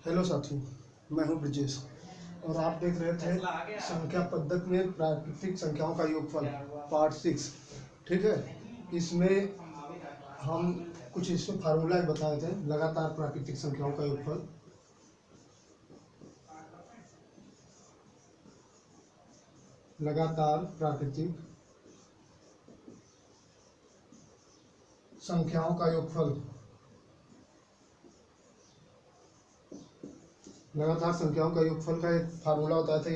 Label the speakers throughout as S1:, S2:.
S1: Hello साथियों, मैं हूं ब्रिजेश और आप देख रहे थे संख्या पद्धति में प्राकृतिक संख्याओं का योगफल पार्ट 6। ठीक है, इसमें हम कुछ इसमें फार्मूला बताए थे। लगातार प्राकृतिक संख्याओं का योगफल, लगातार प्राकृतिक संख्याओं का योगफल, लगातार संख्याओं का योगफल का एक फार्मूला होता था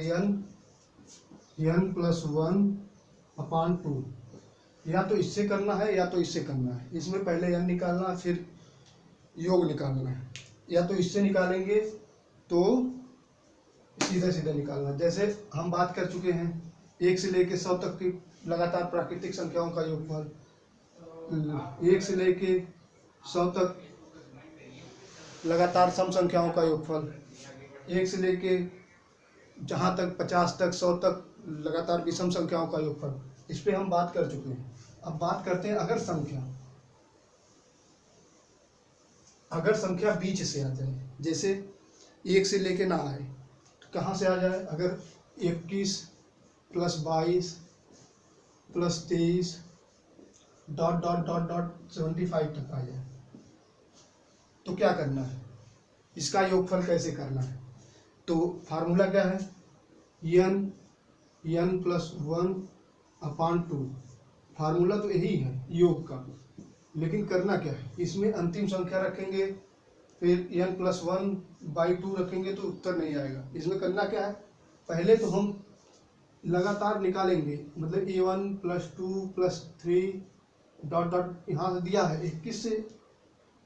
S1: n प्लस 1/2। या तो इससे करना है या तो इससे करना है। इसमें पहले n निकालना है, फिर योग निकालना है। या तो इससे निकालेंगे तो सीधे सीधे निकालना है। जैसे हम बात कर चुके हैं 1 से लेकर 100 तक की लगातार प्राकृतिक संख्याओं का योगफल, 1 से लेकर 100 तक लगातार सम संख्याओं का योगफल, 1 से लेके जहाँ तक 50 तक 100 तक लगातार विषम संख्याओं का योगफल। इस पे हम बात कर चुके हैं। अब बात करते हैं अगर संख्या बीच से आ जाए, जैसे 1 से लेके ना आए तो कहाँ से आ जाए। अगर 21 + 22 + 23 ... 75 तक आ जाए तो क्या करना है, इसका योगफल कैसे करना है। तो फार्मूला क्या है, n प्लस 1/2। फार्मूला तो यही है योग का, लेकिन करना क्या है, इसमें अंतिम संख्या रखेंगे, फिर n प्लस 1/2 रखेंगे तो उत्तर नहीं आएगा। इसमें करना क्या है, पहले तो हम लगातार निकालेंगे, मतलब a1 + 2 + 3 ... यहाँ से दिया है 21 से,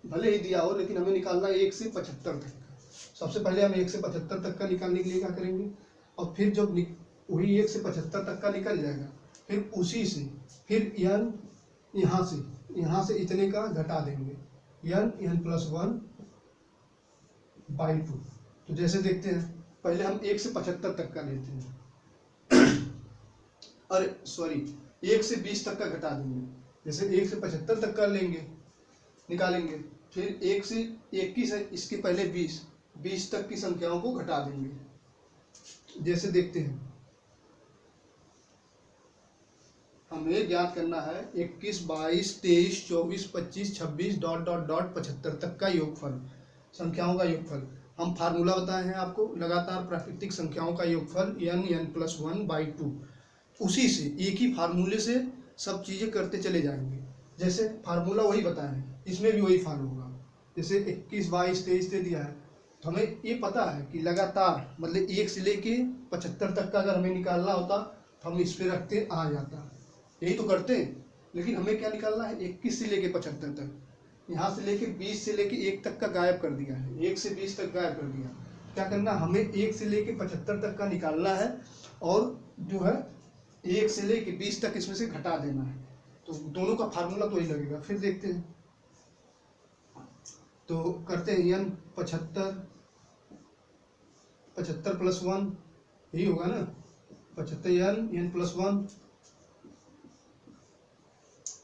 S1: भले ही दिया हो लेकिन हमें निकालना है 1 से 75 तक का। सबसे पहले हम 1 से 75 तक का निकालने के लिए क्या करेंगे, और फिर जब वही 1 से 75 तक का निकल जाएगा, फिर उसी से फिर n यहाँ से इतने का घटा देंगे, n प्लस 1/2। तो जैसे देखते हैं, पहले हम 1 से 75 तक का लेते हैं, अरे सॉरी 1 से 20 तक का घटा देंगे। जैसे 1 से 75 तक का लेंगे, निकालेंगे, फिर 1 से 21 है, इसके पहले 20 तक की संख्याओं को घटा देंगे। जैसे देखते हैं, हमें ज्ञात करना है 21, 22, 23, 24, 25, 26 ... 75 तक का योगफल, संख्याओं का योगफल। हम फार्मूला बताए हैं आपको, लगातार प्राकृतिक संख्याओं का योगफल n प्लस 1/2। उसी से एक ही फार्मूले से सब चीजें करते चले जाएंगे। जैसे फार्मूला वही बताया है, इसमें भी वही फॉलो होगा। जैसे 21, 22, 23 दे दिया है, तो हमें ये पता है कि लगातार मतलब 1 से लेके 75 तक का अगर हमें निकालना होता तो हम इस पे रखते आ जाता, यही तो करते हैं। लेकिन हमें क्या निकालना है, 21 से लेके 75 तक, यहाँ से लेके 20 से लेके 1 तक का गायब कर दिया है, 1 से 20 तक गायब कर दिया। क्या करना, हमें 1 से लेके 75 तक का निकालना है, और जो है 1 से लेके 20 तक इसमें से घटा देना है। तो दोनों का फार्मूला तो वही लगेगा। फिर देखते हैं, तो करते हैं n 75 प्लस 1, यही होगा ना, 75 n प्लस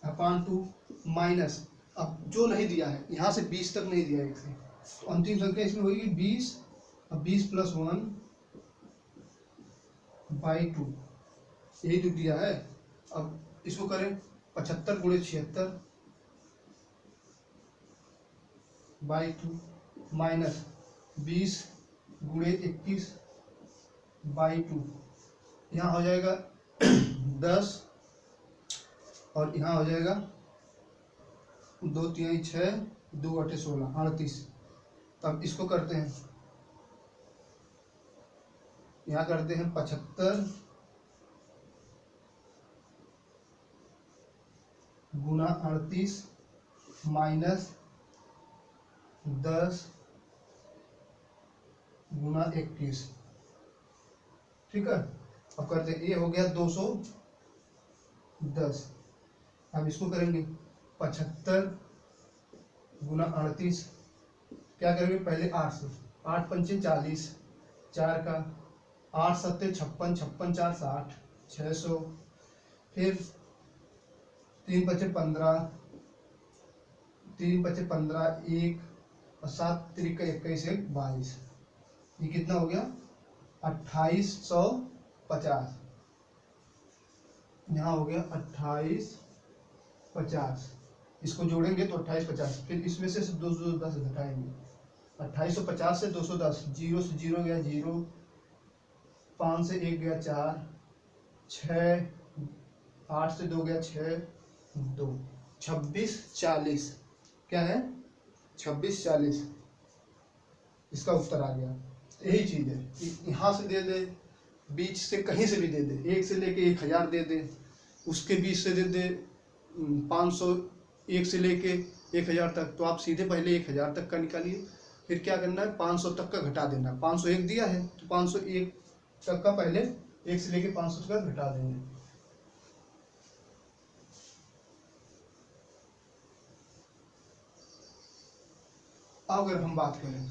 S1: 1/2 माइनस, अब जो नहीं दिया है यहाँ से 20 तक नहीं दिया है, तो अंतिम संख्या इसमें होगी 20। अब 20 प्लस 1/2, यही जो दिया है। अब इसको करें 75 × 76/2 माइनस 20 × 21/2। यहाँ हो जाएगा 10 और यहाँ हो जाएगा 2 3 6 2 8 16 38। तब इसको करते हैं, यहाँ करते हैं 75 × 38 माइनस 10 × 21। ठीक है, अब करते हैं, ये हो गया 210। अब इसको करेंगे 75 × 38, क्या करेंगे, पहले 8 से, 8 पंचे 40, 4 का 8 सत्ते 56, 56 4 60, 600। फिर 3 बचे 15, 3 बचे 15, 1 और 7 त्रिक 21 1 22, ये कितना हो गया 2850। यहाँ हो गया 2850, इसको जोड़ेंगे तो 2850, फिर इसमें से 210 घटाएंगे, 2850 से 210, 0 से 0 गया 0, 5 से 1 गया 4, 6, 8 से 2 गया 6, 2, 2640, क्या है 2640, इसका उत्तर आ गया। यही चीज है, यहाँ से दे दे, बीच से कहीं से भी दे दे, 1 से लेके 1000 दे दे, उसके बीच से दे दे 500, 1 से लेके 1000 तक, तो आप सीधे पहले 1000 तक का निकालिए, फिर क्या करना है 500 तक का घटा देना, 501 दिया है तो 501 तक का पहले 1 से लेके 500 तक घटा देंगे। अब अगर हम बात करें,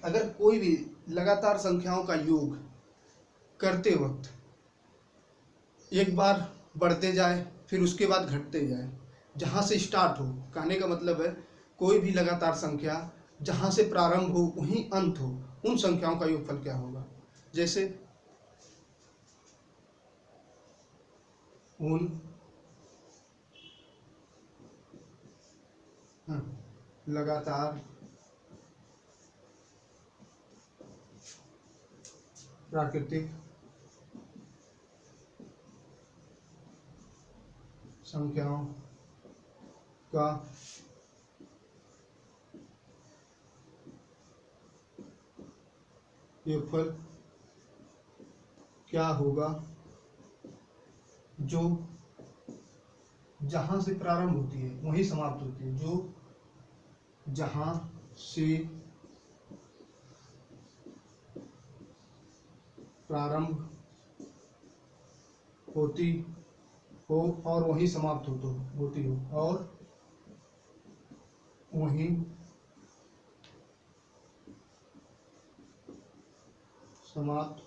S1: अगर कोई भी लगातार संख्याओं का योग करते वक्त एक बार बढ़ते जाए फिर उसके बाद घटते जाए, जहाँ से स्टार्ट हो, कहने का मतलब है कोई भी लगातार संख्या जहाँ से प्रारंभ हो वहीं अंत हो, उन संख्याओं का योगफल क्या होगा। जैसे उन लगातार प्राकृतिक संख्याओं का योगफल क्या होगा, जो जहां से प्रारंभ होती है वहीं समाप्त होती है, जो जहां से प्रारंभ होती हो और वहीं समाप्त होती हो और वहीं समाप्त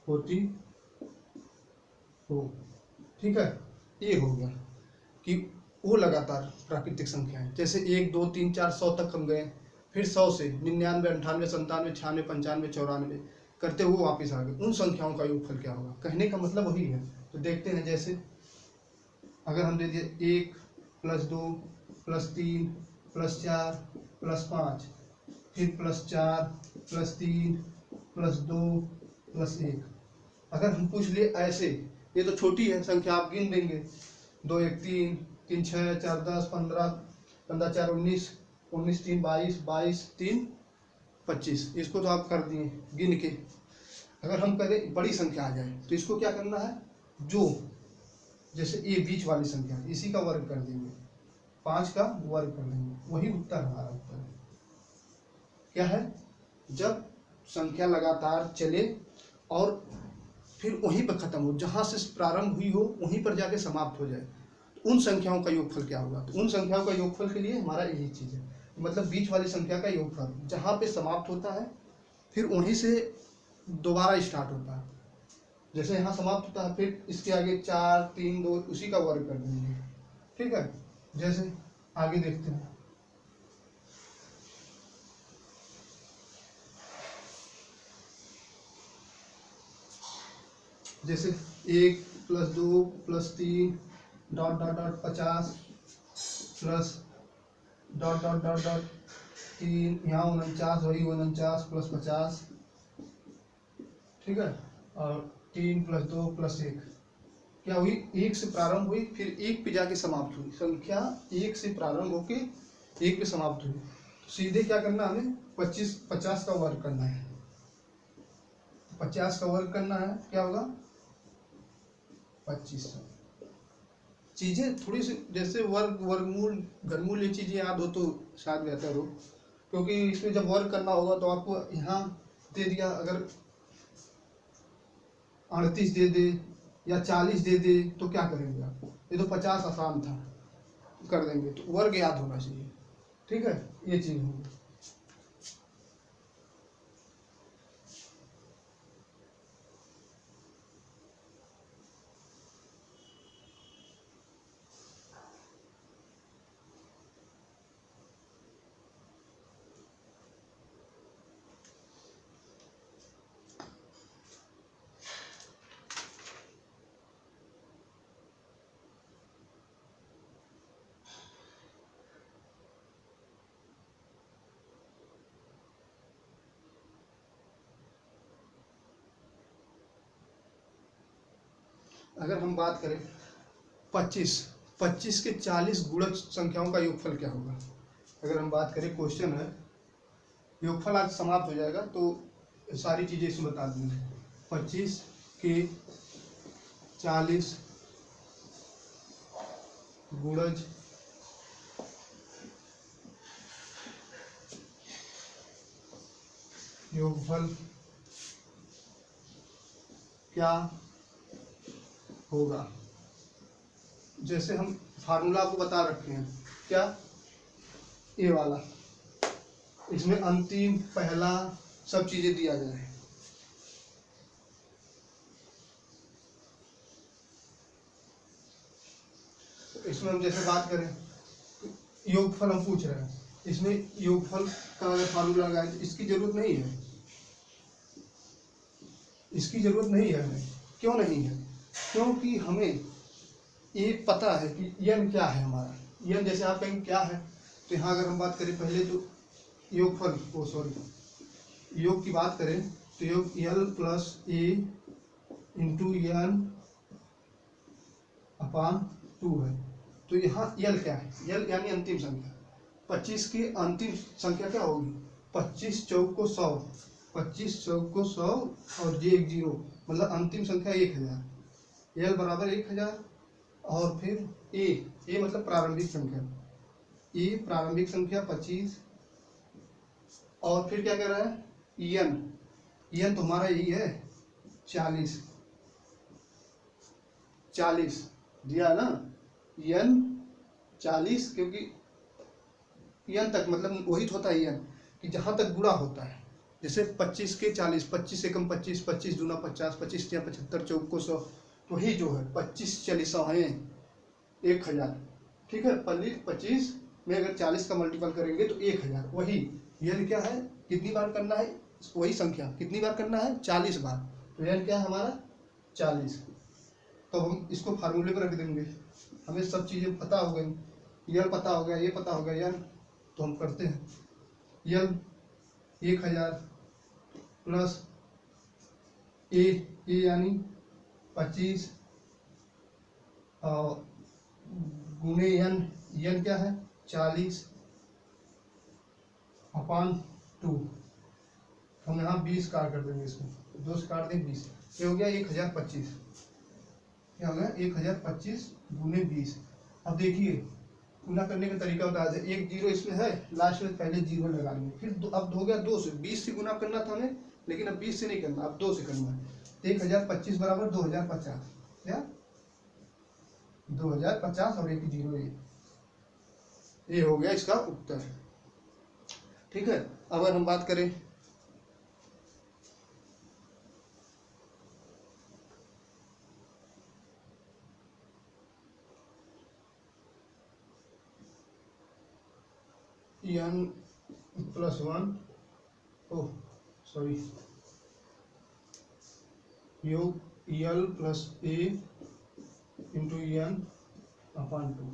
S1: होती हो। ठीक है, ये हो गया कि वो लगातार प्राकृतिक संख्या है। जैसे 1 2 3 4 100 तक हम गए, फिर 100 से 99 98 97 96 95 94 करते हुए वापस आ गए, उन संख्याओं का योगफल क्या होगा। कहने का मतलब वही है। तो देखते हैं, जैसे अगर हम दे दिए 1 + 2 + 3 + 4 + 5, फिर +4 + 3 + 2 + 1, अगर हम पूछ लिए ऐसे, ये तो छोटी है संख्या, आप गिन देंगे 2 1 3 3 6 4 10 15 15 4 19 19 3 22 22 3 25, इसको तो आप कर दिए गिन के। अगर हम करें बड़ी संख्या आ जाए तो इसको क्या करना है, जो जैसे ये बीच वाली संख्या इसी का वर्ग कर देंगे, 5 का वर्ग कर देंगे, वही उत्तर हमारा उत्तर है। क्या है, जब संख्या लगातार चले और फिर वहीं पर खत्म हो, जहां से प्रारंभ हुई हो वहीं पर जाके समाप्त हो जाए, तो उन संख्याओं का योगफल क्या होगा। तो उन संख्याओं का योगफल के लिए हमारा यही चीज है, मतलब बीच वाली संख्या का योगफल जहां पे समाप्त होता है फिर वहीं से दोबारा स्टार्ट होता है। जैसे यहाँ समाप्त होता है, फिर इसके आगे 4 3 2 उसी का वर्ग कर देंगे। ठीक है, जैसे आगे देखते हैं, जैसे 1 + 2 + 3 ... 50 प्लस ... 3, यहाँ 49, वही 49 + 50। ठीक है, और 3 + 2 + 1 क्या हुई, 1 से प्रारंभ हुई फिर 1 पे जाके समाप्त हुई, संख्या 1 से प्रारंभ होके 1 पे समाप्त हुई। सीधे क्या करना, हमें 50 का वर्ग करना है, 50 का वर्ग करना है, क्या होगा 2500। चीजें थोड़ी सी जैसे वर्ग वर्गमूल घनमूल ये चीजें याद हो तो शायद बेहतर हो, क्योंकि इसमें जब वर्ग करना होगा तो आपको यहाँ दे दिया, अगर 38 दे दे या 40 दे दे तो क्या करेंगे आप, ये तो 50 आसान था, कर देंगे, तो वर्ग याद होना चाहिए। ठीक है, ये चीज होगी। अगर हम बात करें 25 के 40 गुणज संख्याओं का योगफल क्या होगा। अगर हम बात करें, क्वेश्चन है, योगफल आज समाप्त हो जाएगा तो सारी चीज़ें इसमें बता देंगे। 25 के 40 गुणज योगफल क्या होगा। जैसे हम फार्मूला आपको बता रखे हैं, क्या, ये वाला, इसमें अंतिम पहला सब चीजें दिया गया है। इसमें हम जैसे बात करें, योगफल हम पूछ रहे हैं, इसमें योगफल का अगर फार्मूला लगाए तो इसकी जरूरत नहीं है, इसकी जरूरत नहीं है हमें। क्यों नहीं है? क्योंकि हमें ये पता है कि यन क्या है हमारा। यन जैसे आप कहेंगे क्या है, तो यहाँ अगर हम बात करें पहले तो योगफल, योग की बात करें तो योग यल प्लस ए इंटू यन अपान 2 है। तो यहाँ यल क्या है? यल यानी अंतिम संख्या। 25 की अंतिम संख्या क्या होगी? 25 चौक को 100, 25 चौक को 100 और ये एक 0, मतलब अंतिम संख्या 1000। यल बराबर 1000 और फिर ए मतलब प्रारंभिक संख्या, ए प्रारंभिक संख्या 25 और फिर क्या कह रहा है? यन तो हमारा यही है 40 दिया ना, यन 40, क्योंकि यन तक मतलब वही होता है यन कि जहाँ तक गुणा होता है। जैसे 25 के 40, 25 एकम 25, 25 दूना 50, 25 या 75 चौक को 100, तो ही जो है 25 40 है 1000। ठीक है, 25 में अगर 40 का मल्टीपल करेंगे तो 1000। वही यन क्या है, कितनी बार करना है, वही संख्या कितनी बार करना है, 40 बार। तो यन क्या है हमारा 40। तो हम इसको फार्मूले पर रख देंगे, हमें सब चीज़ें पता हो गई, यल पता हो गया, ये पता हो गया यन। तो हम करते हैं, यल 1000 प्लस ए यानी 25 और गुणे यन क्या है 40 अपान 2। हम यहाँ 20 काट कर देंगे, इसको 2 से काट देंगे 20, ये हो गया 1025। क्या हो गया 1025 गुणे 20। अब देखिए गुना करने का तरीका बता दें, एक 0 इसमें है, लास्ट में पहले 0 लगा लेंगे, फिर अब हो गया 2 से, 20 से गुना करना था हमें, लेकिन अब 20 से नहीं करना, अब 2 से करना है। 1025 बराबर 2050, क्या 2050 और एक 0, ये हो गया इसका उत्तर। ठीक है, अब अगर हम बात करें n प्लस 1, ओह सॉरी, योग यल प्लस ए इंटू एन अपान 2।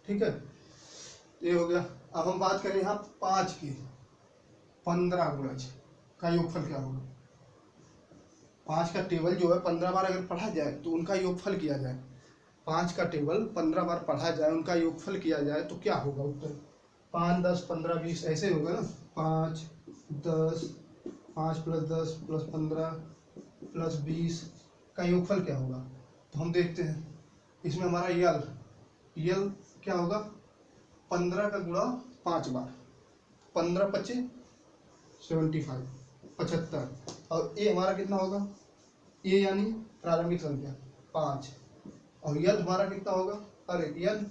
S1: ठीक है, ये हो गया। अब हम बात करें यहाँ 5 के 15 गुणज का योगफल क्या होगा। 5 का टेबल जो है 15 बार अगर पढ़ा जाए तो उनका योगफल किया जाए, 5 का टेबल 15 बार पढ़ा जाए, उनका योगफल किया जाए तो क्या होगा उत्तर? 5 10 15 20 ऐसे होगा ना, 5 10, 5 प्लस 10 प्लस 15 प्लस 20 का योगफल क्या होगा। तो हम देखते हैं, इसमें हमारा यल क्या होगा, 15 का गुणा 5 बार, 15 25 75 75, और ए हमारा कितना होगा, ए यानी प्रारंभिक संख्या 5, और यल हमारा कितना होगा, अरे यन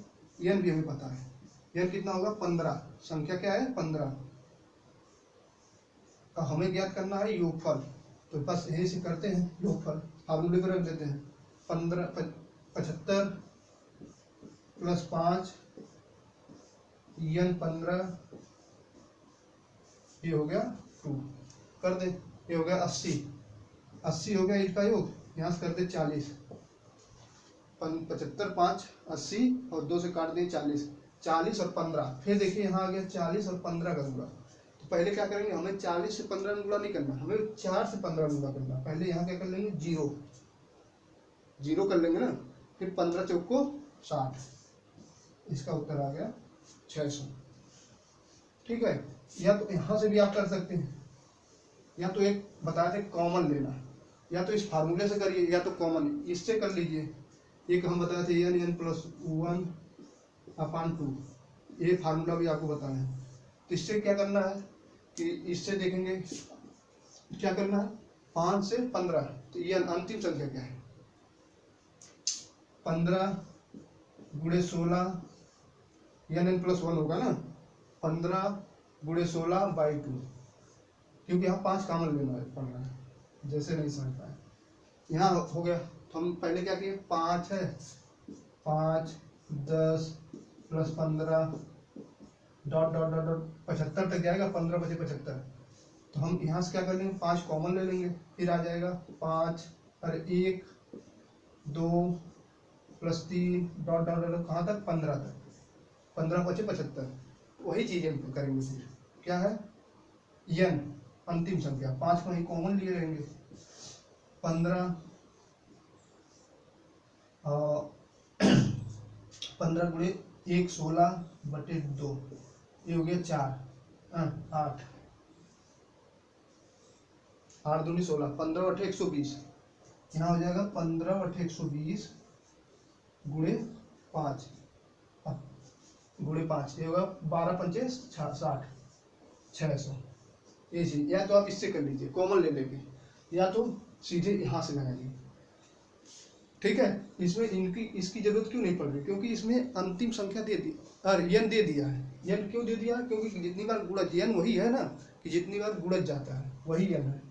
S1: भी हमें पता है, यन कितना होगा 15, संख्या क्या है 15, और हमें ज्ञात करना है योगफल। तो बस यही से करते हैं योगफल, फार्मूले पर रख देते हैं, 75 प्लस 5 यन 15, ये हो गया 2, कर दे, ये हो गया 80 हो गया इसका योग, यहाँ से कर दे 40, 75 5 80 और 2 से काट दे 40 और 15, फिर देखिए यहाँ आ गया 40 और 15 का गुणा। तो पहले क्या करेंगे, हमें 40 से 15 में गुणा नहीं करना, हमें 4 से 15 में गुणा करना। पहले यहाँ क्या कर लेंगे, जीरो कर लेंगे ना, फिर 15 चौक को 60, इसका उत्तर आ गया 600। ठीक है, या तो यहाँ से भी आप कर सकते हैं, या तो एक बताए थे कॉमन लेना, या तो इस फार्मूले से करिए या तो कॉमन इससे कर लीजिए। एक हम बताए थे n+1/2, ये फार्मूला भी आपको बताया है। तो इससे क्या करना है कि इससे देखेंगे क्या करना है, 5 से 15, तो ये अंतिम संख्या क्या है, 15 गुणे 16, n+1 होगा ना, 15 गुणे 16/2, क्योंकि यहाँ 5 कॉमन लेना है, पढ़ना है, जैसे नहीं समझ पाए। यहाँ हो गया, तो हम पहले क्या किए, 5 है, 5 10 + 15 डॉट डॉट डॉट डॉट 75 तक जाएगा, 15 बचे 75। तो हम यहाँ से क्या कर लेंगे, 5 कॉमन ले लेंगे, फिर आ जाएगा 5 और 1 2 + 3 डॉट डॉट डॉट कहाँ तक, 15 तक, 15 बचे 75। वही चीज़ हम करेंगे, फिर क्या है n अंतिम संख्या, 5 को ही कॉमन लिए रहेंगे, 15 15 गुणे 1 16/2, ये हो गया 4 8 8 दूनी 16, 15/120, यहाँ हो जाएगा 15/120 गुणे 5 गुणे 5, ये होगा 12 पंचे 60, 600। ये चीज या तो आप इससे कर लीजिए कॉमन ले लेंगे, या तो सीधे यहाँ से लगाइए। ठीक है, इसमें इनकी इसकी जरूरत क्यों नहीं पड़ रही, क्योंकि इसमें अंतिम संख्या दे दी और n दे दिया है। n क्यों दे दिया, क्योंकि जितनी बार गुणज n वही है ना, कि जितनी बार गुणज जाता है वही n है।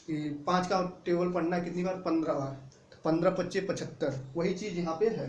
S1: कि 5 का टेबल पढ़ना है कितनी बार, 15 बार, तो 15 × 5 = 75, वही चीज़ यहाँ पे है।